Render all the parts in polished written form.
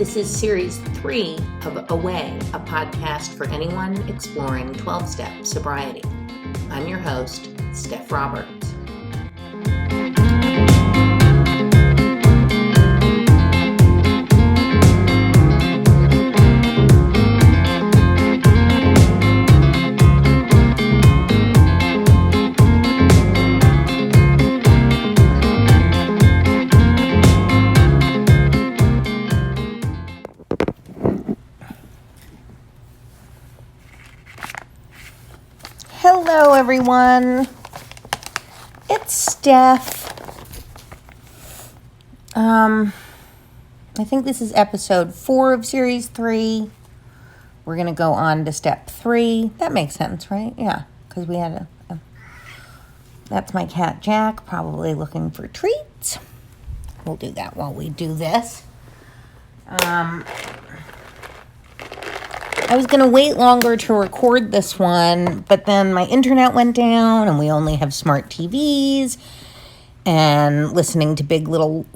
This is Series 3 of Away, a podcast for anyone exploring 12-step sobriety. I'm your host, Steph Roberts. Hello, everyone. It's Steph. I think this is episode 4 of series 3. We're going to go on to step 3. That makes sense, right? Yeah, because we had that's my cat, Jack, probably looking for treats. We'll do that while we do this. I was going to wait longer to record this one, but then my internet went down and we only have smart TVs, and watching Big Little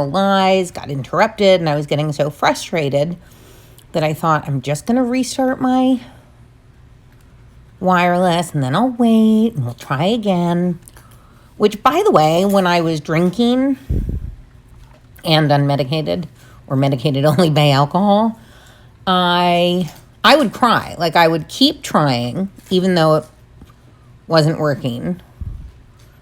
Lies got interrupted, and I was getting so frustrated that I thought I'm just going to restart my wireless and then I'll wait and we'll try again. Which, by the way, when I was drinking and unmedicated or medicated only by alcohol, I would cry. Like, I would keep trying, even though it wasn't working,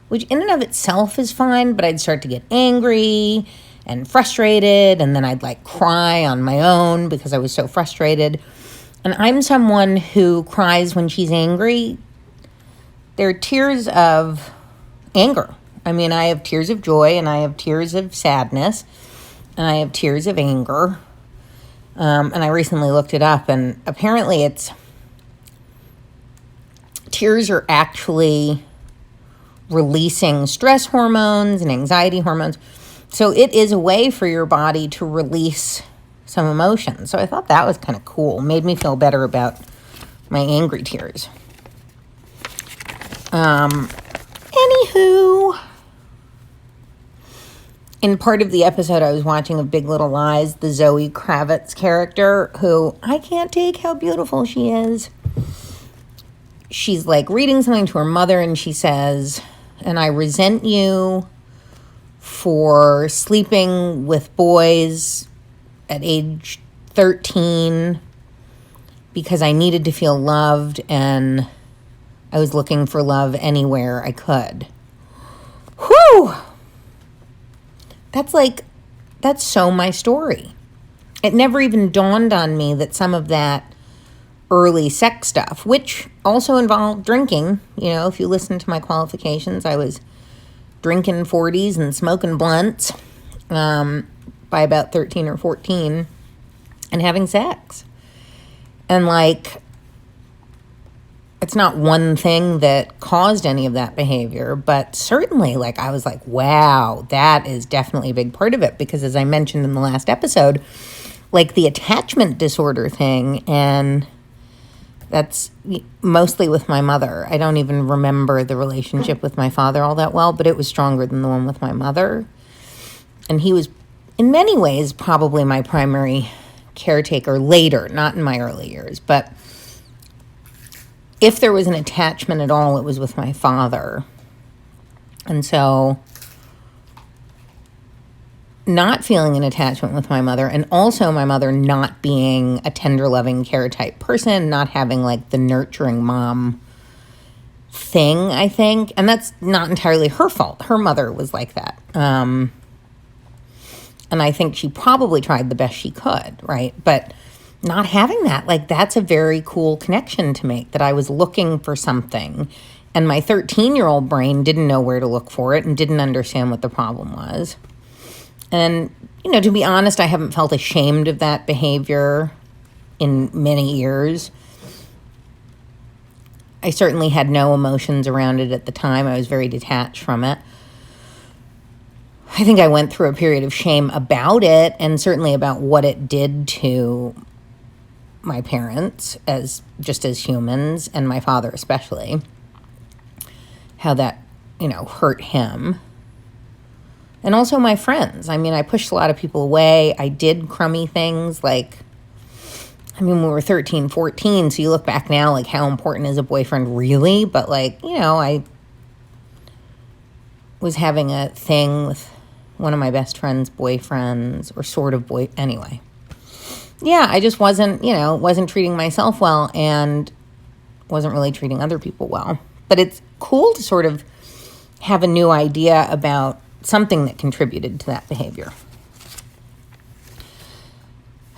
which in and of itself is fine, but I'd start to get angry and frustrated, and then I'd, cry on my own because I was so frustrated. And I'm someone who cries when she's angry. They're tears of anger. I mean, I have tears of joy, and I have tears of sadness, and I have tears of anger. And I recently looked it up, and apparently tears are actually releasing stress hormones and anxiety hormones. So it is a way for your body to release some emotions. So I thought that was kind of cool. Made me feel better about my angry tears. Anywho, in part of the episode I was watching of Big Little Lies, the Zoe Kravitz character, who I can't take how beautiful she is. She's reading something to her mother, and she says, "And I resent you for sleeping with boys at age 13 because I needed to feel loved, and I was looking for love anywhere I could." Whew! That's so my story. It never even dawned on me that some of that early sex stuff, which also involved drinking, if you listen to my qualifications, I was drinking 40s and smoking blunts by about 13 or 14 and having sex. And it's not one thing that caused any of that behavior, but certainly, I was wow, that is definitely a big part of it. Because as I mentioned in the last episode, the attachment disorder thing, and that's mostly with my mother. I don't even remember the relationship with my father all that well, but it was stronger than the one with my mother. And he was, in many ways, probably my primary caretaker later, not in my early years, but if there was an attachment at all, it was with my father. And so not feeling an attachment with my mother, and also my mother not being a tender, loving, care type person, not having the nurturing mom thing, I think. And that's not entirely her fault. Her mother was like that. And I think she probably tried the best she could, right? But not having that, that's a very cool connection to make, that I was looking for something, and my 13-year-old brain didn't know where to look for it and didn't understand what the problem was. And, to be honest, I haven't felt ashamed of that behavior in many years. I certainly had no emotions around it at the time. I was very detached from it. I think I went through a period of shame about it, and certainly about what it did to my parents as humans, and my father especially, how that, hurt him. And also my friends. I mean, I pushed a lot of people away. I did crummy things like, we were 13, 14, so you look back now, like, how important is a boyfriend really? But, like, I was having a thing with one of my best friend's boyfriends, or sort of anyway. Yeah, I just wasn't treating myself well and wasn't really treating other people well. But it's cool to sort of have a new idea about something that contributed to that behavior.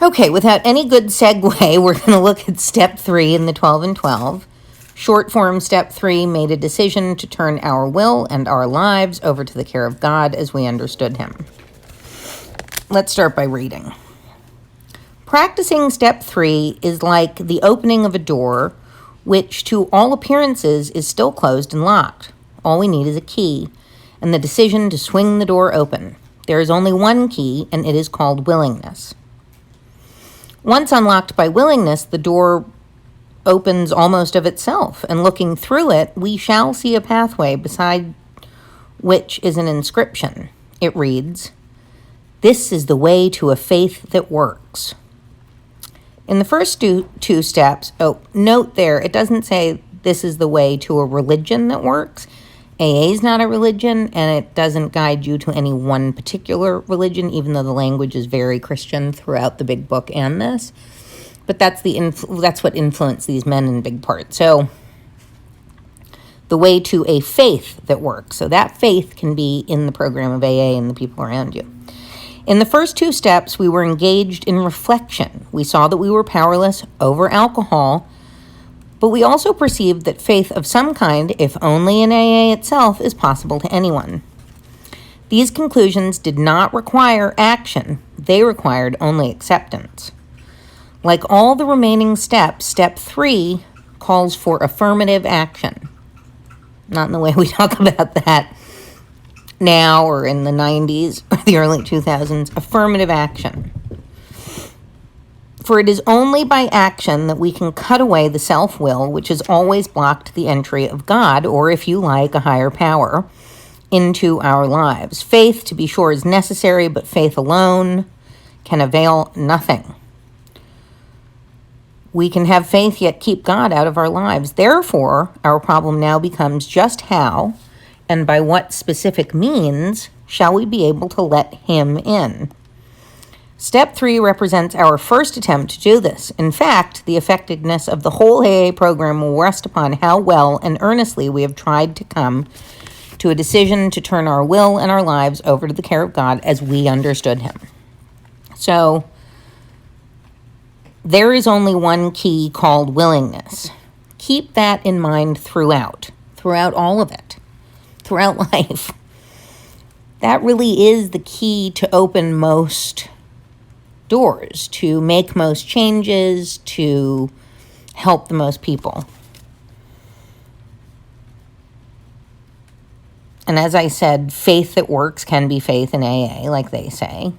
Okay, without any good segue, we're going to look at step 3 in the 12 and 12. Short form step 3 made a decision to turn our will and our lives over to the care of God as we understood him. Let's start by reading. Practicing step 3 is like the opening of a door, which to all appearances is still closed and locked. All we need is a key and the decision to swing the door open. There is only one key, and it is called willingness. Once unlocked by willingness, the door opens almost of itself, and looking through it, we shall see a pathway beside which is an inscription. It reads, "This is the way to a faith that works." In the first two steps, note there, it doesn't say this is the way to a religion that works. AA is not a religion, and it doesn't guide you to any one particular religion, even though the language is very Christian throughout the big book and this. But that's what influenced these men in big part. So the way to a faith that works. So that faith can be in the program of AA and the people around you. In the first 2 steps, we were engaged in reflection. We saw that we were powerless over alcohol, but we also perceived that faith of some kind, if only in AA itself, is possible to anyone. These conclusions did not require action. They required only acceptance. Like all the remaining steps, step 3 calls for affirmative action. Not in the way we talk about that now or in the 90s or the early 2000s. Affirmative action. For it is only by action that we can cut away the self-will, which has always blocked the entry of God, or if you like, a higher power, into our lives. Faith, to be sure, is necessary, but faith alone can avail nothing. We can have faith yet keep God out of our lives. Therefore, our problem now becomes just how, and by what specific means, shall we be able to let him in? Step 3 represents our first attempt to do this. In fact, the effectiveness of the whole AA program will rest upon how well and earnestly we have tried to come to a decision to turn our will and our lives over to the care of God as we understood him. So, there is only one key called willingness. Keep that in mind throughout all of it, throughout life. That really is the key to open most doors, to make most changes, to help the most people. And as I said, faith that works can be faith in AA, like they say.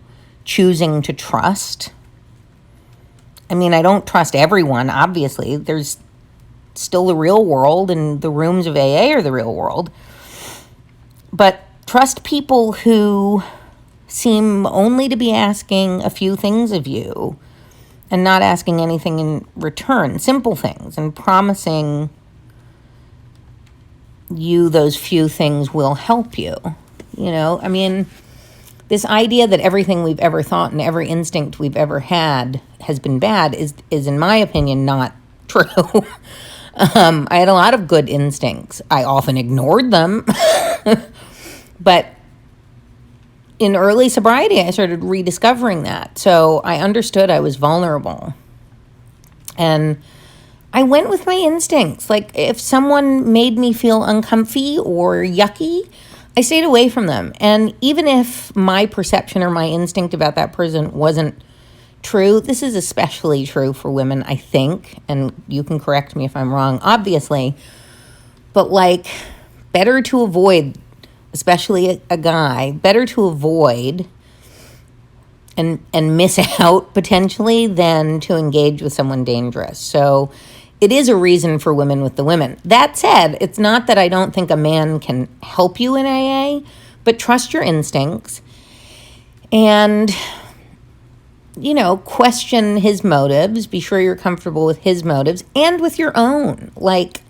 Choosing to trust. I mean, I don't trust everyone, obviously. There's still the real world, and the rooms of AA are the real world. But trust people who seem only to be asking a few things of you and not asking anything in return, simple things, and promising you those few things will help you. I mean, this idea that everything we've ever thought and every instinct we've ever had has been bad is in my opinion, not true. I had a lot of good instincts. I often ignored them. But in early sobriety, I started rediscovering that. So I understood I was vulnerable. And I went with my instincts. Like, if someone made me feel uncomfy or yucky, I stayed away from them. And even if my perception or my instinct about that person wasn't true, this is especially true for women, I think. And you can correct me if I'm wrong, obviously. But, better to avoid, especially a guy, better to avoid and miss out potentially than to engage with someone dangerous. So it is a reason for women with the women. That said, it's not that I don't think a man can help you in AA, But trust your instincts and, question his motives. Be sure you're comfortable with his motives and with your own. Like,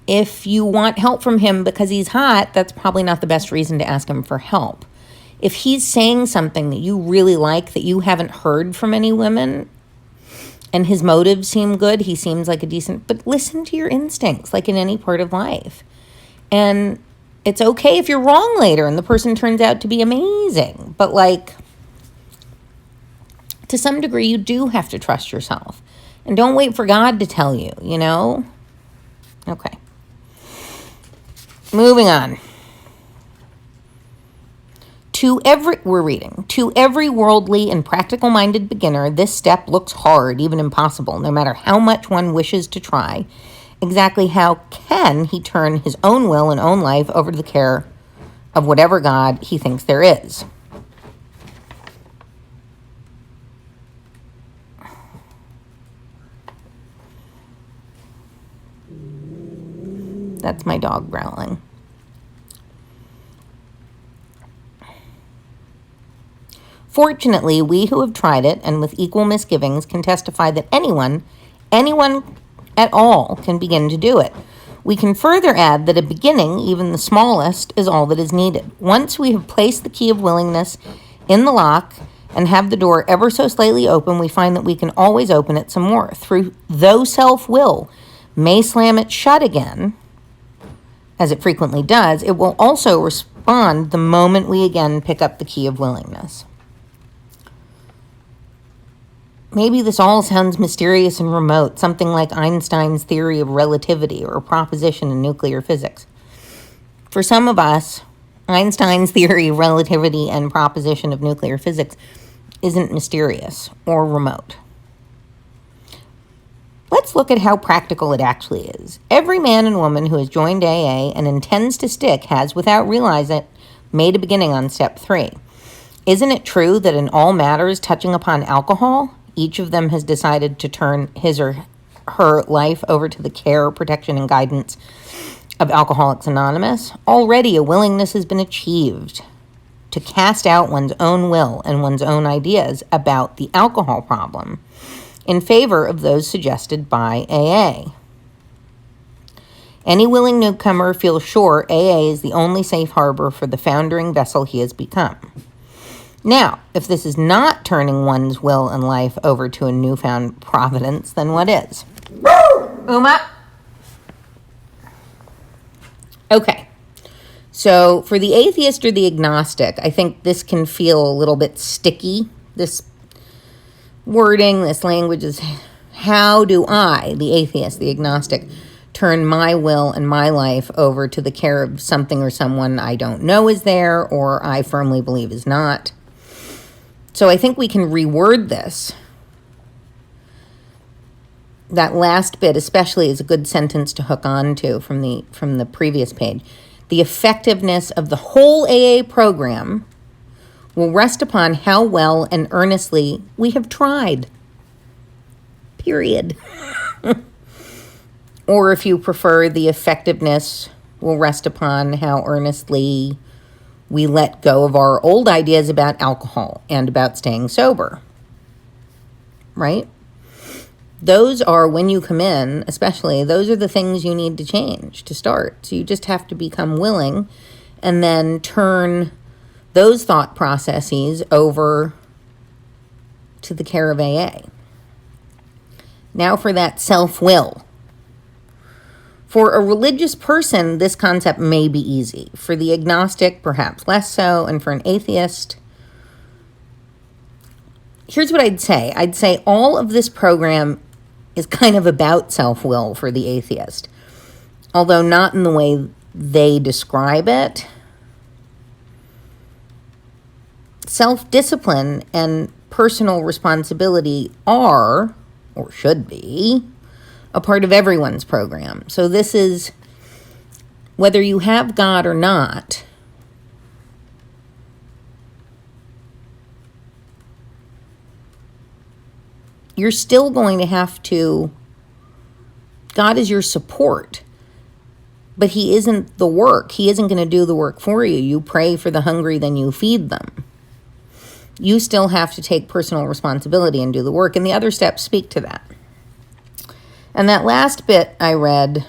if you want help from him because he's hot, that's probably not the best reason to ask him for help. If he's saying something that you really like that you haven't heard from any women and his motives seem good, he seems like a decent, but listen to your instincts like in any part of life. And it's okay if you're wrong later and the person turns out to be amazing. But like, to some degree, you do have to trust yourself. And don't wait for God to tell you, Okay. Moving on. We're reading. To every worldly and practical-minded beginner, this step looks hard, even impossible, no matter how much one wishes to try. Exactly how can he turn his own will and own life over to the care of whatever God he thinks there is? That's my dog growling. Fortunately, we who have tried it and with equal misgivings can testify that anyone at all can begin to do it. We can further add that a beginning, even the smallest, is all that is needed. Once we have placed the key of willingness in the lock and have the door ever so slightly open, we find that we can always open it some more. Though self-will may slam it shut again, as it frequently does, it will also respond the moment we again pick up the key of willingness. Maybe this all sounds mysterious and remote, something like Einstein's theory of relativity or a proposition in nuclear physics. For some of us, Einstein's theory of relativity and proposition of nuclear physics isn't mysterious or remote. Let's look at how practical it actually is. Every man and woman who has joined AA and intends to stick has, without realizing it, made a beginning on step 3. Isn't it true that in all matters touching upon alcohol, each of them has decided to turn his or her life over to the care, protection, and guidance of Alcoholics Anonymous? Already a willingness has been achieved to cast out one's own will and one's own ideas about the alcohol problem in favor of those suggested by AA. Any willing newcomer feels sure AA is the only safe harbor for the foundering vessel he has become. Now, if this is not turning one's will and life over to a newfound providence, then what is? Uma? Okay. So for the atheist or the agnostic, I think this can feel a little bit sticky. This wording, this language is, how do I, the atheist, the agnostic, turn my will and my life over to the care of something or someone I don't know is there or I firmly believe is not? So I think we can reword this. That last bit especially is a good sentence to hook on to from the previous page. The effectiveness of the whole AA program will rest upon how well and earnestly we have tried. Period. Or if you prefer, the effectiveness will rest upon how earnestly we let go of our old ideas about alcohol and about staying sober. Right? Those are, when you come in, especially, those are the things you need to change to start. So you just have to become willing and then turn those thought processes over to the care of AA. Now for that self-will. For a religious person, this concept may be easy. For the agnostic, perhaps less so. And for an atheist, here's what I'd say. I'd say all of this program is kind of about self-will for the atheist, although not in the way they describe it. Self-discipline and personal responsibility are, or should be, a part of everyone's program. So this is, whether you have God or not, you're still going to have to, God is your support. But he isn't the work. He isn't going to do the work for you. You pray for the hungry, then you feed them. You still have to take personal responsibility and do the work, and the other steps speak to that. And that last bit I read,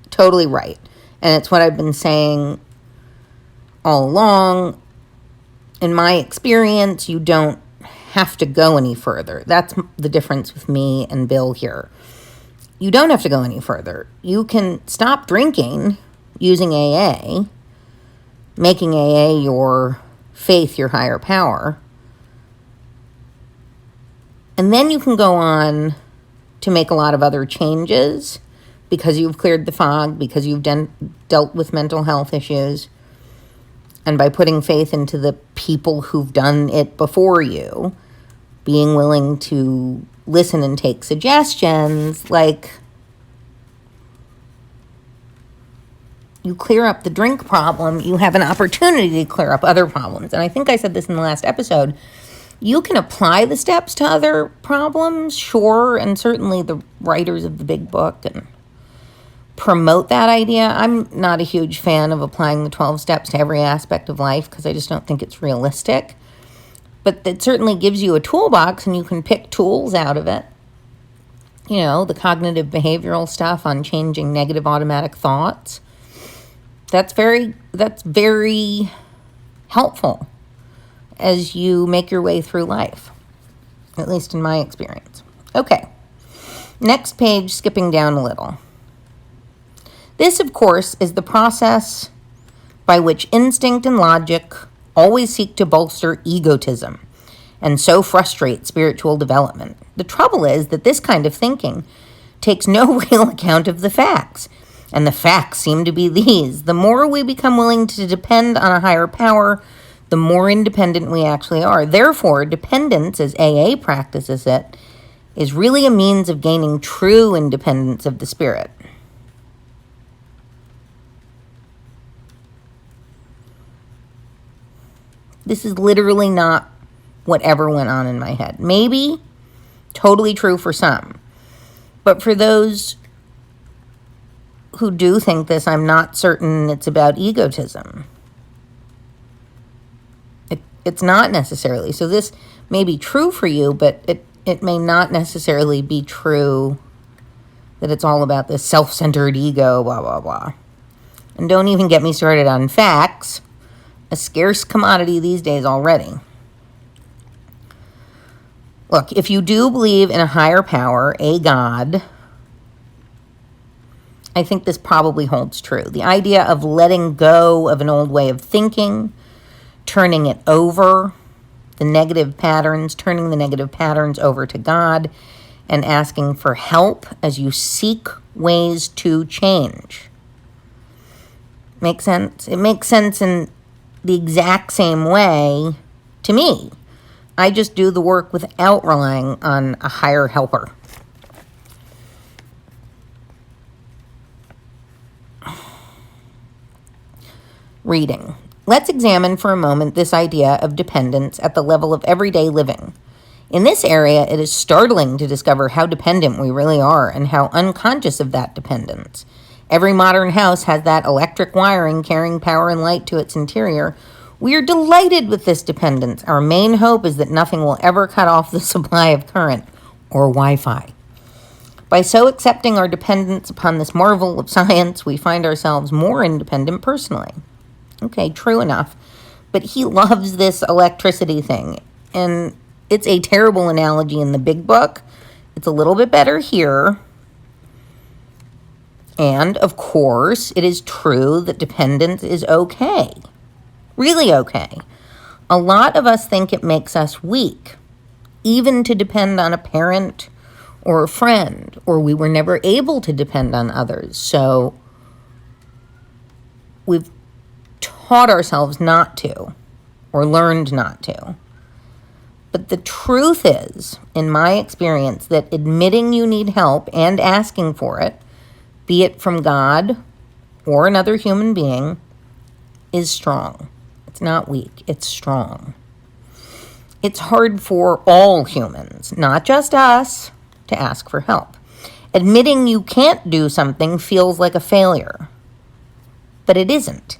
totally right. And it's what I've been saying all along. In my experience, you don't have to go any further. That's the difference with me and Bill here. You don't have to go any further. You can stop drinking using AA, making AA your faith, your higher power. And then you can go on to make a lot of other changes because you've cleared the fog, because you've dealt with mental health issues, and by putting faith into the people who've done it before you, being willing to listen and take suggestions, like you clear up the drink problem, you have an opportunity to clear up other problems. And I think I said this in the last episode. You can apply the steps to other problems, sure, and certainly the writers of the big book and promote that idea. I'm not a huge fan of applying the 12 steps to every aspect of life because I just don't think it's realistic. But it certainly gives you a toolbox and you can pick tools out of it. You know, the cognitive behavioral stuff on changing negative automatic thoughts. That's very helpful as you make your way through life, at least in my experience. Okay, next page, skipping down a little. This, of course, is the process by which instinct and logic always seek to bolster egotism and so frustrate spiritual development. The trouble is that this kind of thinking takes no real account of the facts, and the facts seem to be these. The more we become willing to depend on a higher power, the more independent we actually are. Therefore, dependence, as AA practices it, is really a means of gaining true independence of the spirit. This is literally not whatever went on in my head. Maybe totally true for some. But for those who do think this, I'm not certain it's about egotism. It's not necessarily. So this may be true for you, but it may not necessarily be true that it's all about this self-centered ego, blah, blah, blah. And don't even get me started on facts, a scarce commodity these days already. Look, if you do believe in a higher power, a God, I think this probably holds true. The idea of letting go of an old way of thinking, turning it over, turning the negative patterns over to God, and asking for help as you seek ways to change. Make sense? It makes sense in the exact same way to me. I just do the work without relying on a higher helper. Reading. Let's examine for a moment this idea of dependence at the level of everyday living. In this area, it is startling to discover how dependent we really are and how unconscious of that dependence. Every modern house has that electric wiring carrying power and light to its interior. We are delighted with this dependence. Our main hope is that nothing will ever cut off the supply of current or Wi-Fi. By so accepting our dependence upon this marvel of science, we find ourselves more independent personally. Okay, true enough. But he loves this electricity thing. And it's a terrible analogy in the big book. It's a little bit better here. And, of course, it is true that dependence is okay. Really okay. A lot of us think it makes us weak, even to depend on a parent or a friend, or we were never able to depend on others. So we've taught ourselves not to, or learned not to. But the truth is, in my experience, that admitting you need help and asking for it, be it from God or another human being, is strong. It's not weak, it's strong. It's hard for all humans, not just us, to ask for help. Admitting you can't do something feels like a failure. but it isn't.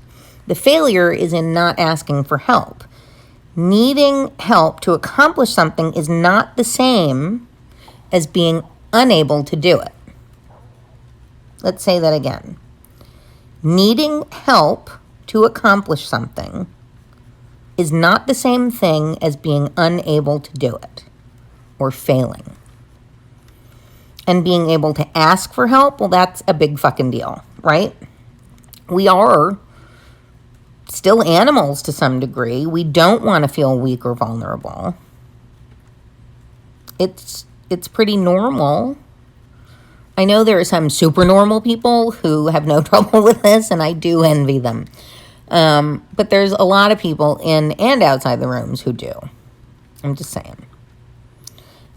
The failure is in not asking for help. Needing help to accomplish something is not the same as being unable to do it. Let's say that again. Needing help to accomplish something is not the same thing as being unable to do it or failing. And being able to ask for help, well, that's a big fucking deal, right? We are still animals to some degree. We don't want to feel weak or vulnerable. It's pretty normal. I know there are some super normal people who have no trouble with this, and I do envy them. But there's a lot of people in and outside the rooms who do. I'm just saying.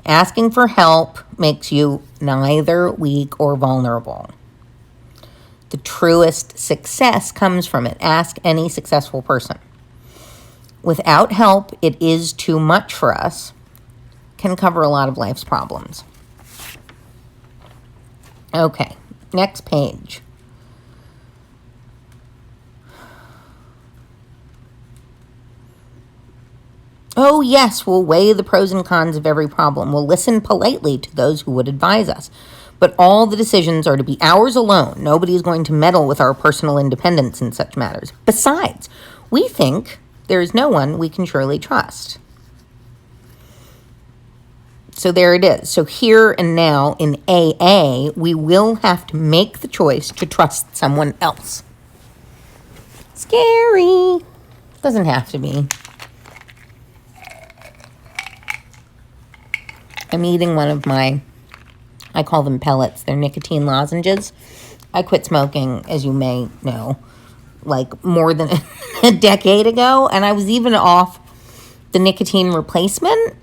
Asking for help makes you neither weak or vulnerable. The truest success comes from it. Ask any successful person. Without help, it is too much for us. Can cover a lot of life's problems. Okay, next page. Oh, yes, we'll weigh the pros and cons of every problem. We'll listen politely to those who would advise us. But all the decisions are to be ours alone. Nobody is going to meddle with our personal independence in such matters. Besides, we think there is no one we can surely trust. So there it is. So here and now in AA, we will have to make the choice to trust someone else. Scary. Doesn't have to be. I'm eating one of my, I call them pellets. They're nicotine lozenges. I quit smoking, as you may know, like more than a decade ago. And I was even off the nicotine replacement,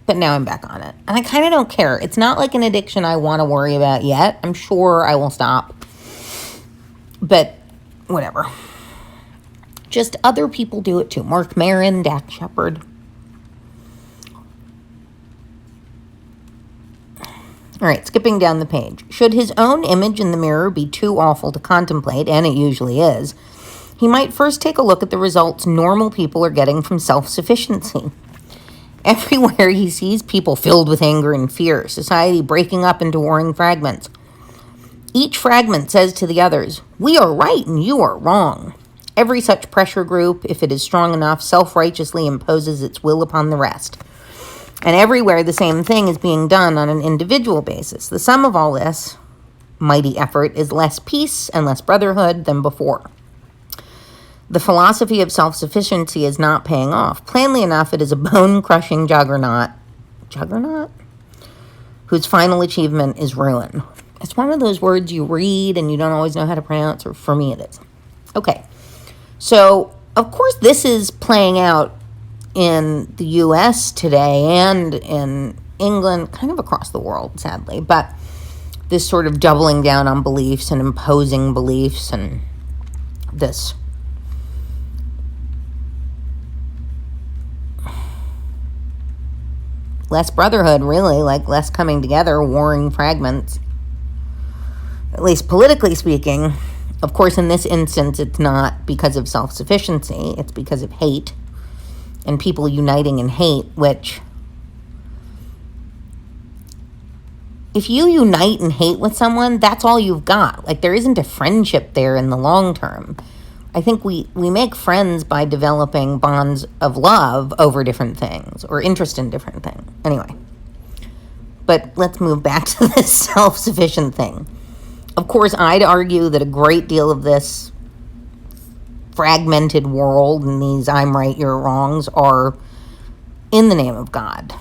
but now I'm back on it. And I kind of don't care. It's not like an addiction I want to worry about yet. I'm sure I will stop. But whatever. Just other people do it too. Mark Maron, Dak Shepard. All right, skipping down the page. Should his own image in the mirror be too awful to contemplate, and it usually is, he might first take a look at the results normal people are getting from self-sufficiency. Everywhere he sees people filled with anger and fear, society breaking up into warring fragments. Each fragment says to the others, we are right and you are wrong. Every such pressure group, if it is strong enough, self-righteously imposes its will upon the rest. And everywhere the same thing is being done on an individual basis. The sum of all this mighty effort is less peace and less brotherhood than before. The philosophy of self-sufficiency is not paying off. Plainly enough, it is a bone-crushing juggernaut, whose final achievement is ruin. It's one of those words you read and you don't always know how to pronounce, or for me it is. Okay, so of course this is playing out in the U.S. today and in England, kind of across the world, sadly. But this sort of doubling down on beliefs and imposing beliefs and this less brotherhood, really, like less coming together, warring fragments, at least politically speaking. Of course, in this instance, it's not because of self-sufficiency. It's because of hate. And people uniting in hate, which, if you unite in hate with someone, that's all you've got. Like, there isn't a friendship there in the long term. I think we make friends by developing bonds of love over different things, or interest in different things. Anyway, but let's move back to this self-sufficient thing. Of course, I'd argue that a great deal of this fragmented world and these I'm right, you're wrongs are in the name of God.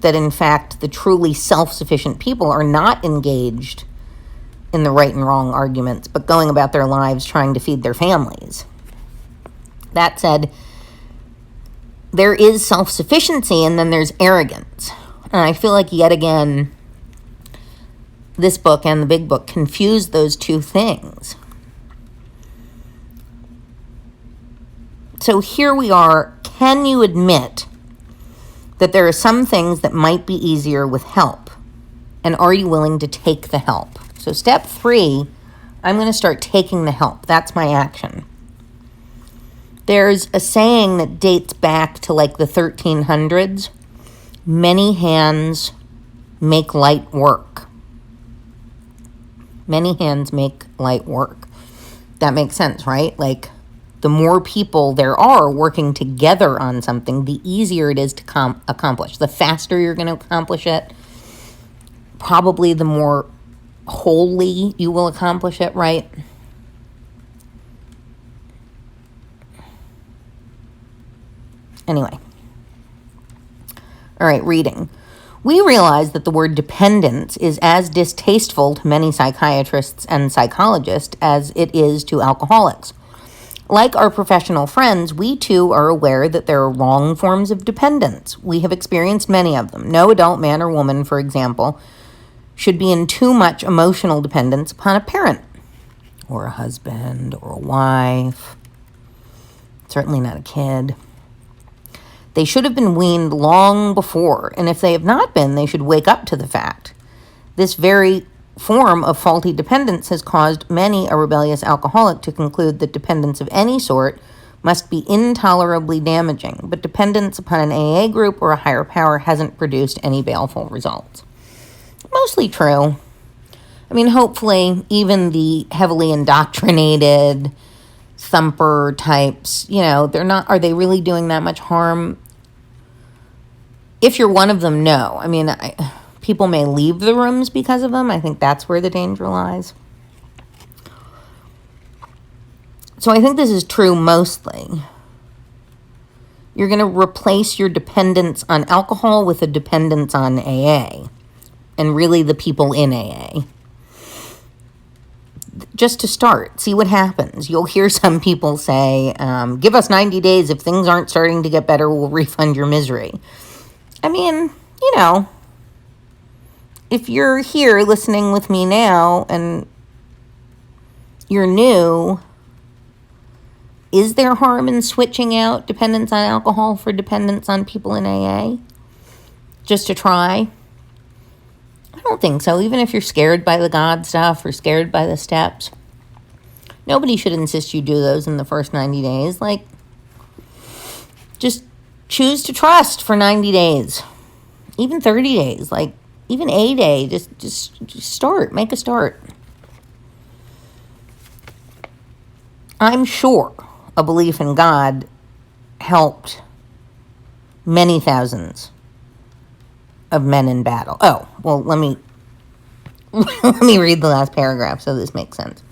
That in fact, the truly self-sufficient people are not engaged in the right and wrong arguments, but going about their lives trying to feed their families. That said, there is self-sufficiency and then there's arrogance. And I feel like yet again, this book and the big book confuse those two things. So here we are. Can you admit that there are some things that might be easier with help? And are you willing to take the help? So step 3, I'm going to start taking the help. That's my action. There's a saying that dates back to like the 1300s. Many hands make light work. Many hands make light work. That makes sense, right? Like, the more people there are working together on something, the easier it is to accomplish. The faster you're going to accomplish it, probably the more wholly you will accomplish it, right? Anyway. All right, reading. We realize that the word dependence is as distasteful to many psychiatrists and psychologists as it is to alcoholics. Like our professional friends, we too are aware that there are wrong forms of dependence. We have experienced many of them. No adult man or woman, for example, should be in too much emotional dependence upon a parent, or a husband, or a wife. Certainly not a kid. They should have been weaned long before, and if they have not been, they should wake up to the fact. This very form of faulty dependence has caused many a rebellious alcoholic to conclude that dependence of any sort must be intolerably damaging, but dependence upon an AA group or a higher power hasn't produced any baleful results. Mostly true. I mean, hopefully, even the heavily indoctrinated thumper types, are they really doing that much harm? If you're one of them, no. I mean, people may leave the rooms because of them. I think that's where the danger lies. So I think this is true mostly. You're going to replace your dependence on alcohol with a dependence on AA, and really the people in AA. Just to start, see what happens. You'll hear some people say, give us 90 days. If things aren't starting to get better, we'll refund your misery. I mean, if you're here listening with me now and you're new, is there harm in switching out dependence on alcohol for dependence on people in AA? Just to try? I don't think so. Even if you're scared by the God stuff or scared by the steps, nobody should insist you do those in the first 90 days. Like, just choose to trust for 90 days, even 30 days, like even a day. Just start, make a start. I'm sure a belief in God helped many thousands of men in battle. Oh, well, let me read the last paragraph so this makes sense.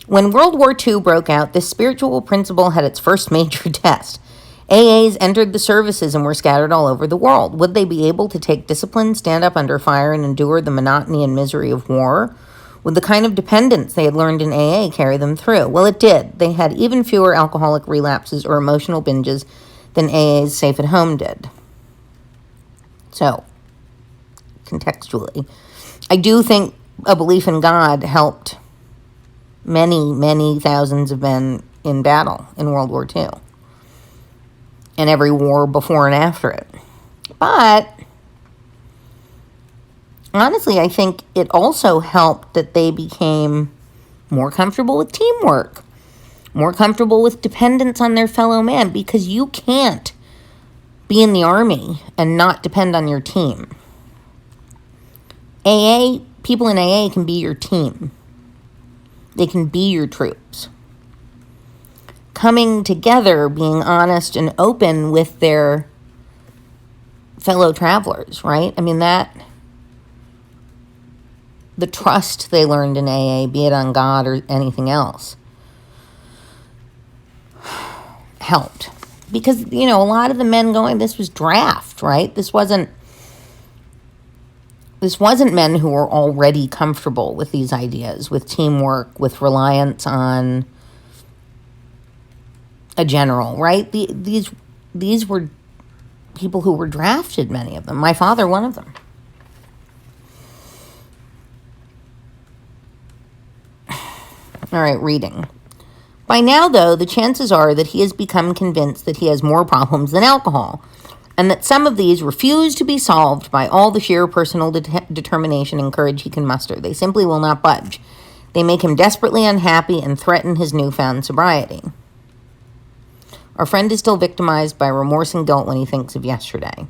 When World War II broke out, this spiritual principle had its first major test. AAs entered the services and were scattered all over the world. Would they be able to take discipline, stand up under fire, and endure the monotony and misery of war? Would the kind of dependence they had learned in AA carry them through? Well, it did. They had even fewer alcoholic relapses or emotional binges than AA's Safe at Home did. So, contextually, I do think a belief in God helped many, many thousands of men in battle in World War II. And every war before and after it. But honestly, I think it also helped that they became more comfortable with teamwork, more comfortable with dependence on their fellow man, because you can't be in the army and not depend on your team. People in AA can be your team. They can be your troops. Coming together, being honest and open with their fellow travelers, right? I mean, the trust they learned in AA, be it on God or anything else, helped. Because, a lot of the men going, this was draft, right? This wasn't men who were already comfortable with these ideas, with teamwork, with reliance on a general, right? These were people who were drafted, many of them. My father, one of them. All right, reading. By now, though, the chances are that he has become convinced that he has more problems than alcohol, and that some of these refuse to be solved by all the sheer personal determination and courage he can muster. They simply will not budge. They make him desperately unhappy and threaten his newfound sobriety. Our friend is still victimized by remorse and guilt when he thinks of yesterday.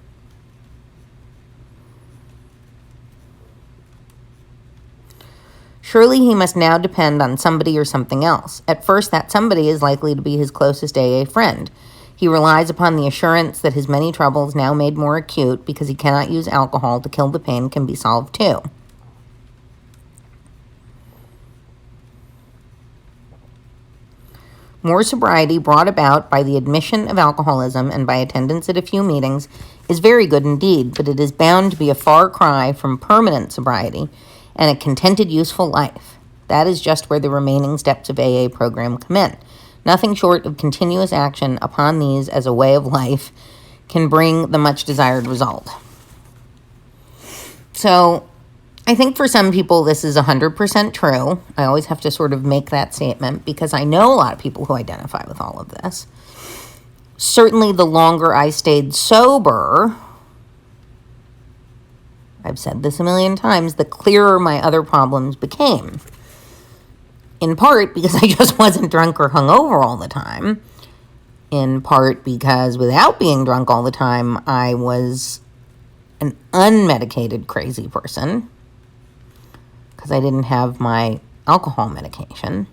Surely he must now depend on somebody or something else. At first, that somebody is likely to be his closest AA friend. He relies upon the assurance that his many troubles, now made more acute because he cannot use alcohol to kill the pain, can be solved too. More sobriety brought about by the admission of alcoholism and by attendance at a few meetings is very good indeed, but it is bound to be a far cry from permanent sobriety and a contented, useful life. That is just where the remaining steps of AA program come in. Nothing short of continuous action upon these as a way of life can bring the much desired result. So, I think for some people this is 100% true. I always have to sort of make that statement because I know a lot of people who identify with all of this. Certainly the longer I stayed sober, I've said this a million times, the clearer my other problems became. In part because I just wasn't drunk or hungover all the time. In part because without being drunk all the time, I was an unmedicated crazy person because I didn't have my alcohol medication.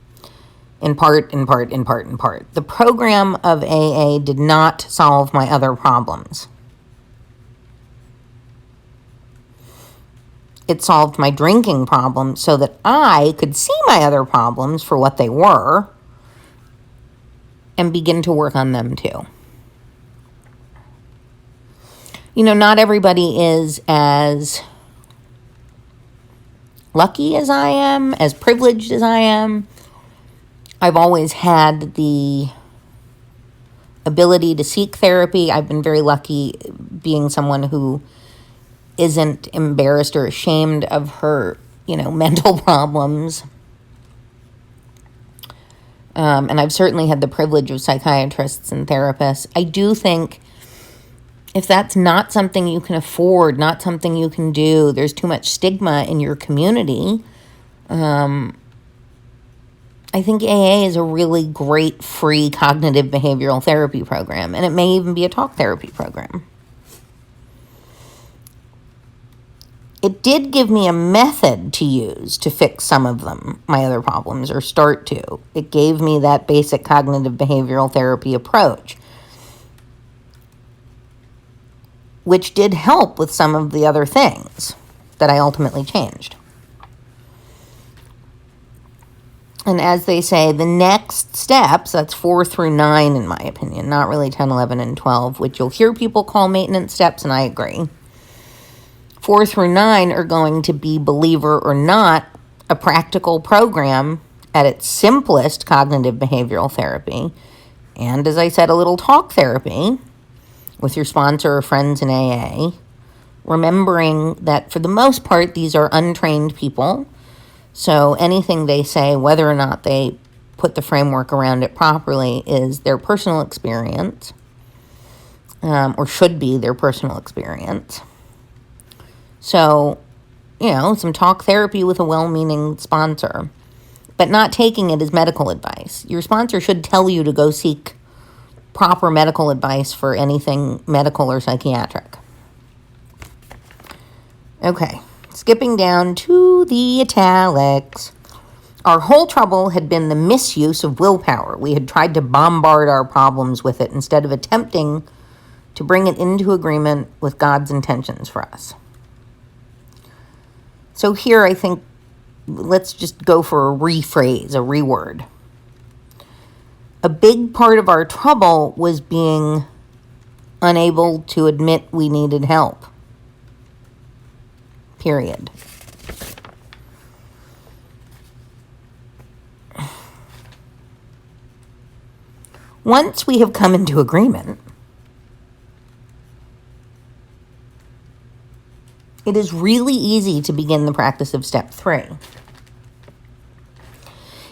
In part. The program of AA did not solve my other problems. It solved my drinking problem so that I could see my other problems for what they were and begin to work on them too. You know, not everybody is as lucky as I am, as privileged as I am. I've always had the ability to seek therapy. I've been very lucky being someone who isn't embarrassed or ashamed of her, mental problems. And I've certainly had the privilege of psychiatrists and therapists. I do think if that's not something you can afford, not something you can do, there's too much stigma in your community, I think AA is a really great free cognitive behavioral therapy program, and it may even be a talk therapy program. It did give me a method to use to fix some of them, my other problems, or start to. It gave me that basic cognitive behavioral therapy approach, which did help with some of the other things that I ultimately changed. And as they say, the next steps, that's 4 through 9 in my opinion, not really 10, 11, and 12, which you'll hear people call maintenance steps, and I agree. 4 through 9 are going to be, believer or not, a practical program at its simplest, cognitive behavioral therapy. And as I said, a little talk therapy with your sponsor or friends in AA, remembering that for the most part, these are untrained people. So anything they say, whether or not they put the framework around it properly, is their personal experience, or should be their personal experience. So, some talk therapy with a well-meaning sponsor, but not taking it as medical advice. Your sponsor should tell you to go seek proper medical advice for anything medical or psychiatric. Okay, skipping down to the italics. Our whole trouble had been the misuse of willpower. We had tried to bombard our problems with it instead of attempting to bring it into agreement with God's intentions for us. So here I think let's just go for a rephrase, a reword. A big part of our trouble was being unable to admit we needed help. Period. Once we have come into agreement, it is really easy to begin the practice of step 3.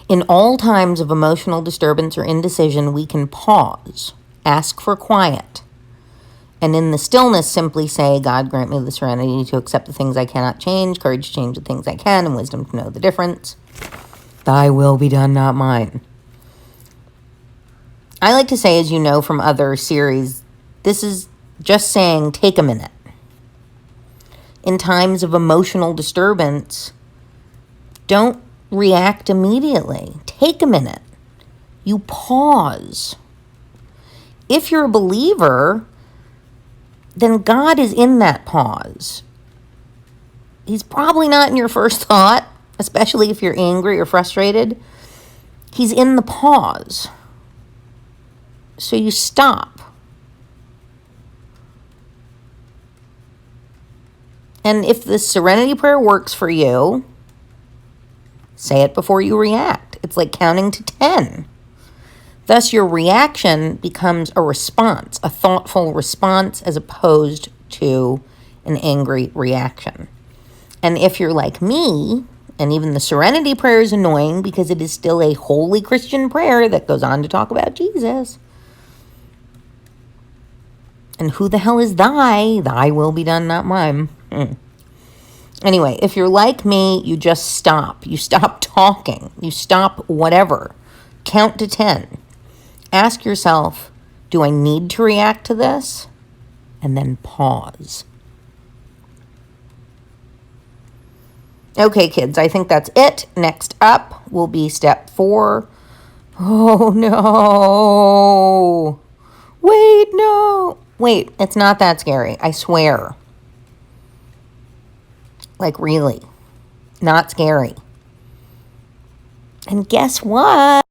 In all times of emotional disturbance or indecision, we can pause, ask for quiet, and in the stillness simply say, God grant me the serenity to accept the things I cannot change, courage to change the things I can, and wisdom to know the difference. Thy will be done, not mine. I like to say, as you know from other series, this is just saying take a minute. In times of emotional disturbance, don't react immediately. Take a minute. You pause. If you're a believer, then God is in that pause. He's probably not in your first thought, especially if you're angry or frustrated. He's in the pause. So you stop. And if the serenity prayer works for you, say it before you react. It's like counting to 10. Thus, your reaction becomes a response, a thoughtful response, as opposed to an angry reaction. And if you're like me, and even the serenity prayer is annoying because it is still a holy Christian prayer that goes on to talk about Jesus. And who the hell is thy? Thy will be done, not mine. Anyway, if you're like me, you just stop. You stop talking. You stop whatever. Count to 10. Ask yourself, do I need to react to this? And then pause. Okay, kids, I think that's it. Next up will be step 4. Oh, no. Wait, no. Wait, it's not that scary. I swear. Like, really. Not scary. And guess what?